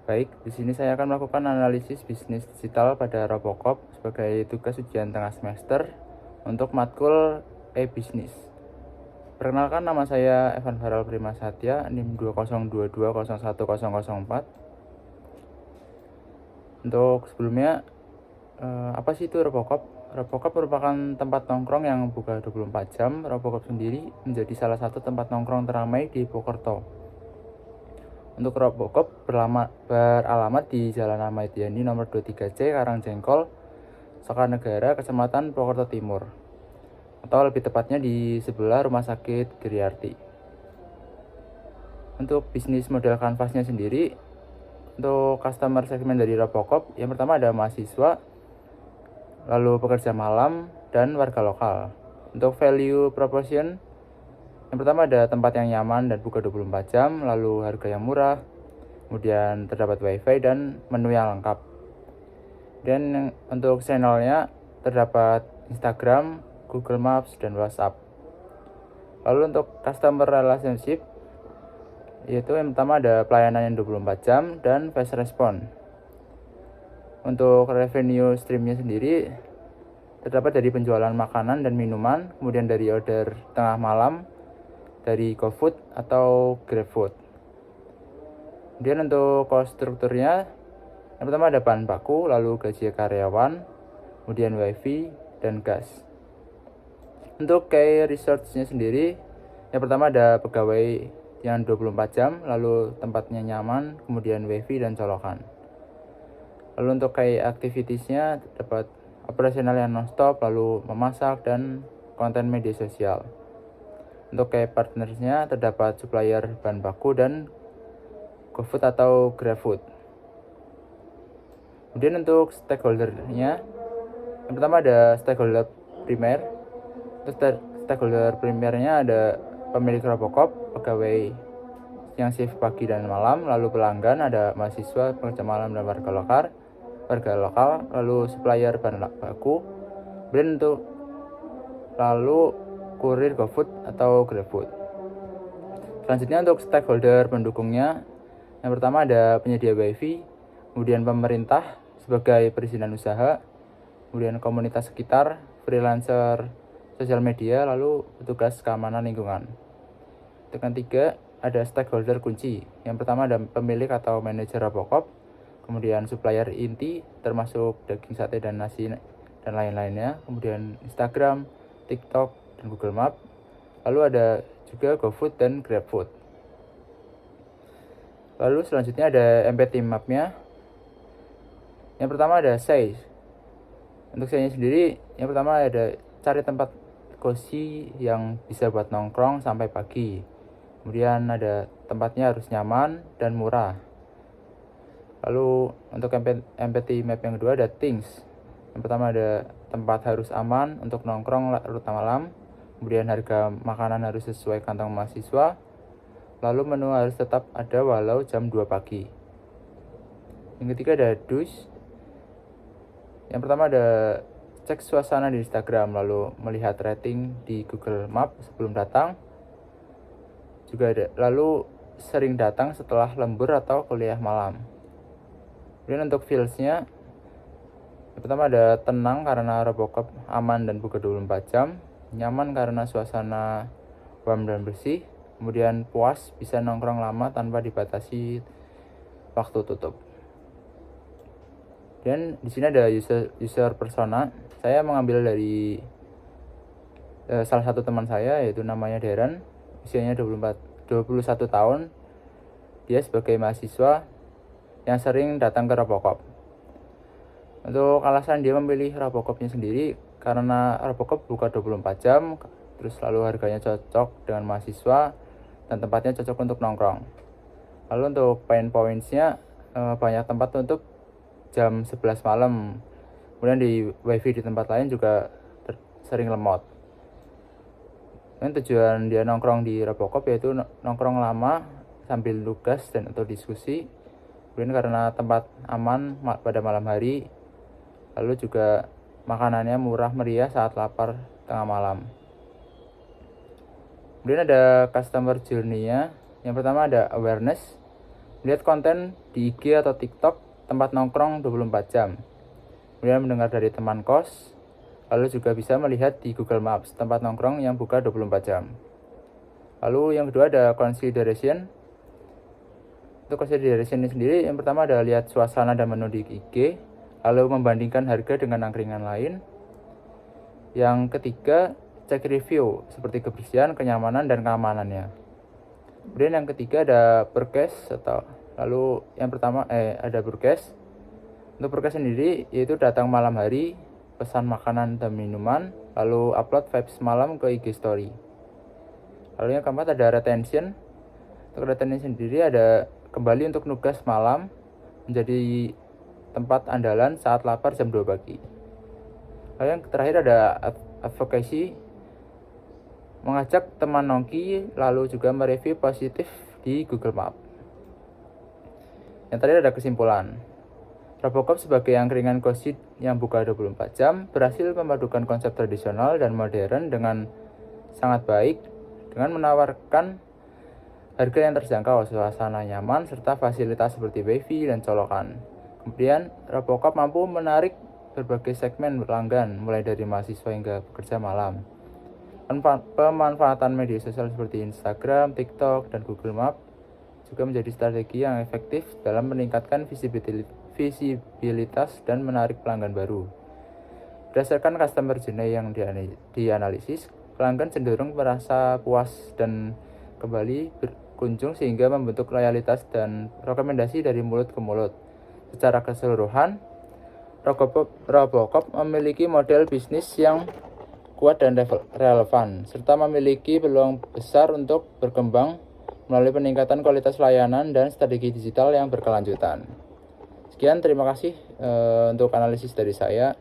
Baik, di sini saya akan melakukan analisis bisnis digital pada Robocop sebagai tugas ujian tengah semester untuk matkul e-bisnis. Perkenalkan, nama saya Evan Farel Prima Satya, NIM 2022010004. Untuk sebelumnya, apa sih itu Robocop? Robocop merupakan tempat nongkrong yang buka 24 jam. Robocop sendiri menjadi salah satu tempat nongkrong teramai di Purwokerto. Untuk Robocop beralamat di Jalan Ahmad Yani nomor 23C Karangjengkol, Soekarnegara, Kecamatan Purwokerto Timur, atau lebih tepatnya di sebelah Rumah Sakit Geriarti. Untuk bisnis model kanvasnya sendiri, untuk customer segmen dari Robocop, yang pertama ada mahasiswa, lalu pekerja malam, dan warga lokal. Untuk value proposition, yang pertama ada tempat yang nyaman dan buka 24 jam, lalu harga yang murah, kemudian terdapat wifi dan menu yang lengkap. Dan untuk channelnya terdapat Instagram, Google Maps, dan WhatsApp. Lalu untuk customer relationship, yaitu yang pertama ada pelayanan yang 24 jam dan fast response. Untuk revenue streamnya sendiri terdapat dari penjualan makanan dan minuman, kemudian dari order tengah malam, dari GoFood atau GrabFood. Kemudian untuk cost strukturnya, yang pertama ada bahan baku, lalu gaji karyawan, kemudian wifi dan gas. Untuk key resource-nya sendiri, yang pertama ada pegawai yang 24 jam, lalu tempatnya nyaman, kemudian wifi dan colokan. Lalu untuk key activities-nya dapat operasional yang non-stop, lalu memasak dan konten media sosial. Untuk key partnersnya terdapat supplier bahan baku dan GoFood atau GrabFood. Kemudian untuk stakeholder-nya, yang pertama ada stakeholder primer. Untuk stakeholder primernya ada pemilik Robocop, pegawai yang shift pagi dan malam, lalu pelanggan ada mahasiswa, pekerja malam, dan warga lokal, lalu supplier bahan baku. Kemudian untuk kurir GoFood atau GrabFood. Selanjutnya untuk stakeholder pendukungnya, yang pertama ada penyedia wifi, kemudian pemerintah sebagai perizinan usaha, kemudian komunitas sekitar, freelancer, sosial media, lalu petugas keamanan lingkungan. Untuk yang ketiga ada stakeholder kunci. Yang pertama ada pemilik atau manajer Robocop, kemudian supplier inti termasuk daging sate dan nasi dan lain-lainnya, kemudian Instagram, TikTok, dan Google Map. Lalu ada juga GoFood dan GrabFood. Lalu selanjutnya ada empathy map-nya. Yang pertama ada size. Untuk size-nya sendiri, yang pertama ada cari tempat cozy yang bisa buat nongkrong sampai pagi. Kemudian ada tempatnya harus nyaman dan murah. Lalu untuk empathy map yang kedua ada things. Yang pertama ada tempat harus aman untuk nongkrong larut malam. Kemudian harga makanan harus sesuai kantong mahasiswa. Lalu menu harus tetap ada walau jam 2 pagi. Yang ketiga ada do's. Yang pertama ada cek suasana di Instagram, lalu melihat rating di Google Map sebelum datang. Juga ada lalu sering datang setelah lembur atau kuliah malam. Kemudian untuk feels-nya, yang pertama ada tenang karena Robocop aman dan buka 24 jam. Nyaman karena suasana warm dan bersih. Kemudian puas bisa nongkrong lama tanpa dibatasi waktu tutup. Dan di sini ada user persona. Saya mengambil dari salah satu teman saya, yaitu namanya Darren, usianya 21 tahun. Dia sebagai mahasiswa yang sering datang ke Robocop. Untuk alasan dia memilih Robocopnya sendiri karena Robocop buka 24 jam, terus lalu harganya cocok dengan mahasiswa dan tempatnya cocok untuk nongkrong. Lalu untuk pain points-nya, banyak tempat untuk jam 11 malam. Kemudian di wifi di tempat lain juga sering lemot. Dan tujuan dia nongkrong di Robocop yaitu nongkrong lama sambil tugas dan atau diskusi. Kemudian karena tempat aman pada malam hari, lalu juga makanannya murah meriah saat lapar tengah malam. Kemudian ada customer journey-nya. Yang pertama ada awareness. melihat konten di IG atau TikTok tempat nongkrong 24 jam, kemudian mendengar dari teman kos, lalu juga bisa melihat di Google Maps tempat nongkrong yang buka 24 jam. Lalu yang kedua ada consideration. Untuk consideration ini sendiri, yang pertama ada lihat suasana dan menu di IG, lalu membandingkan harga dengan angkringan lain. Yang ketiga, cek review seperti kebersihan, kenyamanan, dan keamanannya. Kemudian yang ketiga ada purchase lalu yang pertama ada purchase. Untuk purchase sendiri yaitu datang malam hari, pesan makanan dan minuman, lalu upload vibes malam ke IG story. Lalu yang keempat ada retention. Untuk retention sendiri ada kembali untuk nugas malam, menjadi tempat andalan saat lapar jam 2 pagi. Lalu yang terakhir ada advocacy, mengajak teman nongki, lalu juga mereview positif di Google Maps. Yang terakhir ada kesimpulan. Robocop sebagai angkringan ghost yang buka 24 jam berhasil memadukan konsep tradisional dan modern dengan sangat baik, dengan menawarkan harga yang terjangkau, suasana nyaman, serta fasilitas seperti wifi dan colokan. Kemudian, Robocop mampu menarik berbagai segmen pelanggan, mulai dari mahasiswa hingga pekerja malam. Pemanfaatan media sosial seperti Instagram, TikTok, dan Google Maps juga menjadi strategi yang efektif dalam meningkatkan visibilitas dan menarik pelanggan baru. Berdasarkan customer journey yang dianalisis, pelanggan cenderung merasa puas dan kembali berkunjung sehingga membentuk loyalitas dan rekomendasi dari mulut ke mulut. Secara keseluruhan, Robocop memiliki model bisnis yang kuat dan relevan, serta memiliki peluang besar untuk berkembang melalui peningkatan kualitas layanan dan strategi digital yang berkelanjutan. Sekian, terima kasih untuk analisis dari saya.